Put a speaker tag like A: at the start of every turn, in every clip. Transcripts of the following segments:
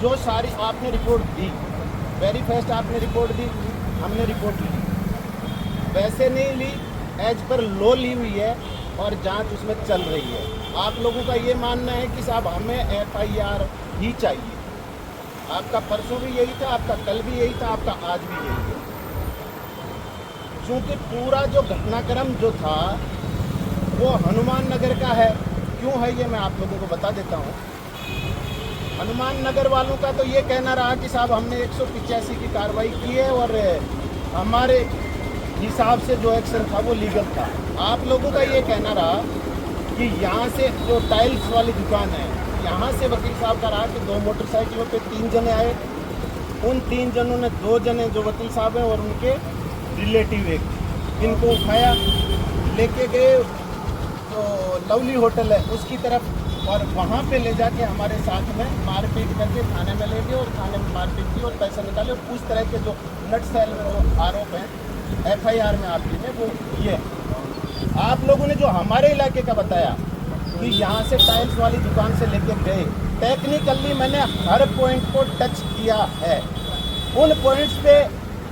A: जो सारी आपने रिपोर्ट दी, वेरी फास्ट आपने रिपोर्ट दी, हमने रिपोर्ट ली, वैसे नहीं ली, एज पर लो ली हुई है और जांच उसमें चल रही है। आप लोगों का ये मानना है कि साहब हमें FIR ही चाहिए। आपका परसों भी यही था, आपका कल भी यही था, आपका आज भी यही है। क्योंकि पूरा जो घटनाक्रम जो था वो हनुमान नगर का है। क्यों है ये मैं आप लोगों को बता देता हूँ। हनुमान नगर वालों का तो ये कहना रहा कि साहब हमने 185 की कार्रवाई की है और हमारे हिसाब से जो एक्शन था वो लीगल था। आप लोगों का ये कहना रहा कि यहाँ से जो टाइल्स वाली दुकान है, यहाँ से वकील साहब का रहा कि 2 मोटरसाइकिलों पे 3 जने आए। उन 3 जनों ने 2 जने जो वकील साहब हैं और उनके रिलेटिव एक इनको उठाया, लेके गए तो लवली होटल है उसकी तरफ, और वहाँ पे ले जाके हमारे साथ में मारपीट करके थाने में ले गए और थाने में मारपीट की और पैसा निकाले। और उस तरह के जो नटसेल में जो आरोप हैं FIR में आपकी में वो ये आप लोगों ने जो हमारे इलाके का बताया कि यहाँ से टाइल्स वाली दुकान से लेके गए, टेक्निकली मैंने हर पॉइंट को टच किया है। उन पॉइंट्स पे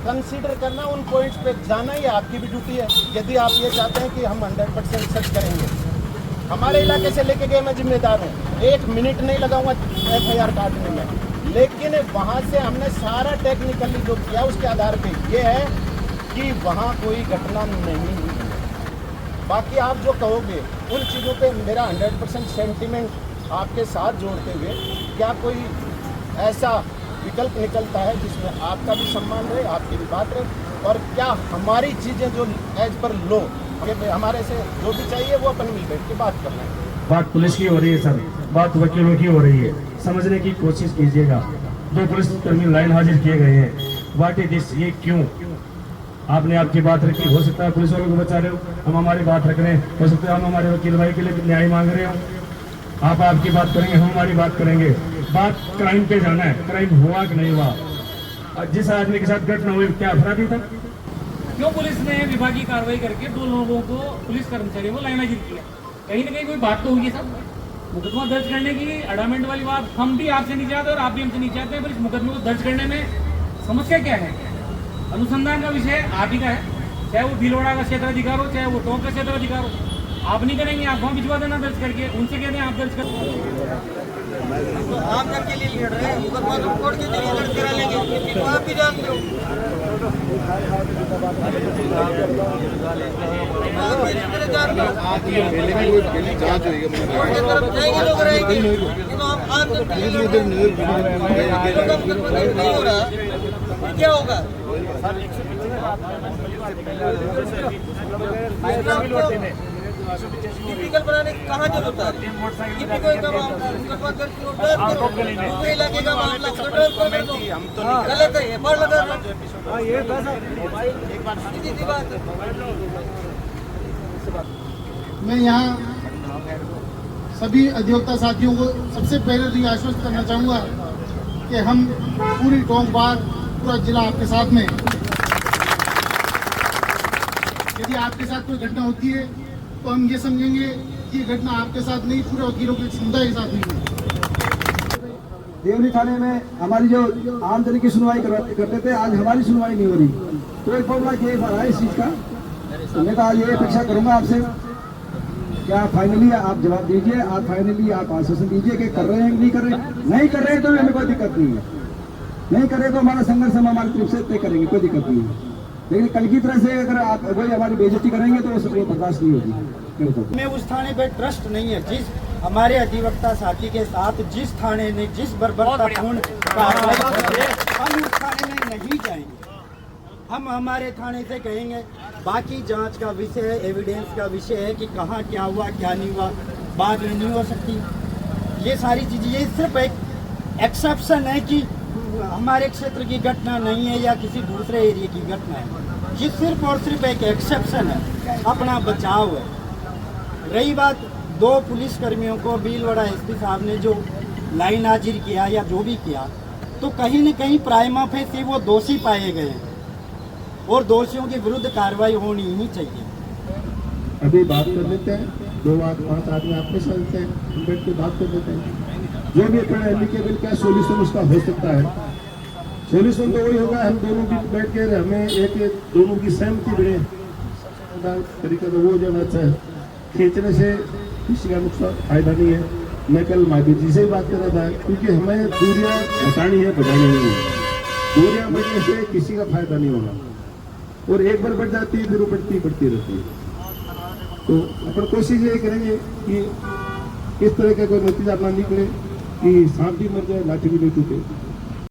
A: कंसीडर करना, उन पॉइंट्स पे जाना ये आपकी भी ड्यूटी है। यदि आप ये चाहते हैं कि हम 100% सर्च करेंगे, हमारे इलाके से लेके गए, मैं जिम्मेदार हूँ, 1 मिनट नहीं लगाऊंगा FIR काटने में। लेकिन वहाँ से हमने सारा टेक्निकली जो किया उसके आधार पे ये है कि वहाँ कोई घटना नहीं हुई है। बाकी आप जो कहोगे उन चीज़ों पे मेरा 100% सेंटिमेंट आपके साथ जोड़ते हुए, क्या कोई ऐसा विकल्प निकलता है जिसमें आपका भी सम्मान रहे, आपकी भी बात रहे, और क्या हमारी चीज़ें जो एज पर लो हमारे से जो भी चाहिए वो अपन मिल बैठ के बात करना है।
B: बात पुलिस की हो रही है सर, बात वकीलों की हो रही है, समझने की कोशिश कीजिएगा। 2 पुलिस कर्मी लाइन हाजिर किए गए हैं, व्हाट इज दिस, ये क्यों? आपने आपकी बात रखी, हो सकता है पुलिस वालों को बचा रहे हो, हम हमारी बात रख रहे हैं, हो सकता है हम हमारे वकील भाई के लिए न्याय मांग रहे हो। आप आपकी बात करेंगे, हम हमारी बात करेंगे। बात क्राइम पे जाना है, क्राइम हुआ कि नहीं हुआ, और जिस आदमी के साथ घटना हुई क्या अपराधी था?
C: क्यों पुलिस ने विभागीय कार्रवाई करके 2 लोगों को, पुलिस कर्मचारियों को लाइन हाजिर किया? कहीं ना कहीं कोई बात तो होगी सब। मुकदमा दर्ज करने की अडामेंट वाली बात हम भी आपसे नहीं चाहते और आप भी हमसे नहीं चाहते हैं, पर इस मुकदमे को दर्ज करने में समस्या क्या है? अनुसंधान का विषय आप ही का है, चाहे वो भीलवाड़ा का क्षेत्राधिकार हो, चाहे वो टोंक का क्षेत्राधिकार हो। आप नहीं करेंगे, आप वहाँ भिजवा देना दर्ज करके, उनसे कहते हैं आप दर्ज कर।
D: तो आप तक के लिए लड़ रहे हैं, मुकदमा तो कोर्ट के जरिए दर्ज करा लेंगे, तो आप भी जानते हो।
E: जांच होगी,
D: कोर्ट की तरफ जाएंगे लोग रहेंगे, तो आप तक के लिए नहीं हो रहा, क्या होगा? टिपिकल बनाने की कहाँ जरूरत है? टिपिकल का इलाके का मामला गलत है, FIR लगा
F: मैं यहाँ सभी अधिवक्ता साथियों को सबसे पहले तो ये आश्वस्त करना चाहूँगा कि हम पूरी टोंक बार, पूरा जिला आपके साथ में। यदि आपके साथ कोई घटना होती है तो हम ये समझेंगे कि ये घटना आपके साथ नहीं, पूरे वकीलों के समुदाय के साथ नहीं है।
G: देवनी थाने में हमारी जो आम जन की सुनवाई करते थे, आज हमारी सुनवाई नहीं हो रही, तो एक मामला ये है इस चीज का। तो मैं तो आज ये अपेक्षा करूंगा आपसे, क्या फाइनली आप जवाब दीजिए, आप फाइनली आप आश्वासन दीजिए कि कर रहे हैं नहीं कर रहे। नहीं कर रहे हैं तो हमें कोई दिक्कत नहीं है, नहीं कर रहे तो हमारा संघर्ष हम हमारी तरफ से तय करेंगे, कोई दिक्कत नहीं है। लेकिन कल की तरह से अगर आप वही हमारी बेइज्जती करेंगे तो वो बर्दाश्त नहीं होगी।
D: में उस थाने पे ट्रस्ट नहीं है, जिस हमारे अधिवक्ता साथी के साथ जिस थाने ने जिस बर्बरतापूर्ण कार्रवाई की है, हम उस थाने में नहीं जाएंगे। हम हमारे थाने से कहेंगे, बाकी जांच का विषय है, एविडेंस का विषय है कि कहाँ क्या हुआ क्या नहीं हुआ, बात नहीं हो सकती। ये सारी चीज़ें, ये सिर्फ एक एक्सेप्शन है कि हमारे क्षेत्र की घटना नहीं है या किसी दूसरे एरिया की घटना है, ये सिर्फ और सिर्फ एक एक्सेप्शन है, अपना बचाव है। रही बात 2 पुलिस कर्मियों को भीलवाड़ा SP साहब ने जो लाइन हाजिर किया या जो भी किया, तो कहीं न कहीं प्राइमा फेसी वो दोषी पाए गए हैं और दोषियों के विरुद्ध कार्रवाई होनी ही चाहिए।
F: अभी बात कर लेते हैं, 2 5 आदमी आपके साथ हैं, हम बैठ के बात कर लेते हैं।
H: जो भी अपना एमिकेबल क्या सोल्यूशन उसका हो सकता है। सोल्यूशन तो वही होगा, हम दोनों भी बैठ के हमें एक दोनों की सहमति बने तरीका, तो वो जो अच्छा है। खींचने से किसी का नुकसान फायदा नहीं है। मैं कल माधवी जी से ही बात कर रहा था, क्योंकि हमें दूरियां हटानी है, बढ़ानी नहीं है। दूरियां बढ़ने से किसी का फायदा नहीं होगा, और एक बार बढ़ जाती है फिर वो बढ़ती रहती है। तो अपन कोशिश ये करेंगे कि इस तरह का कोई नतीजा ना निकले कि सांप भी मर जाए लाठी भी नहीं टूटे।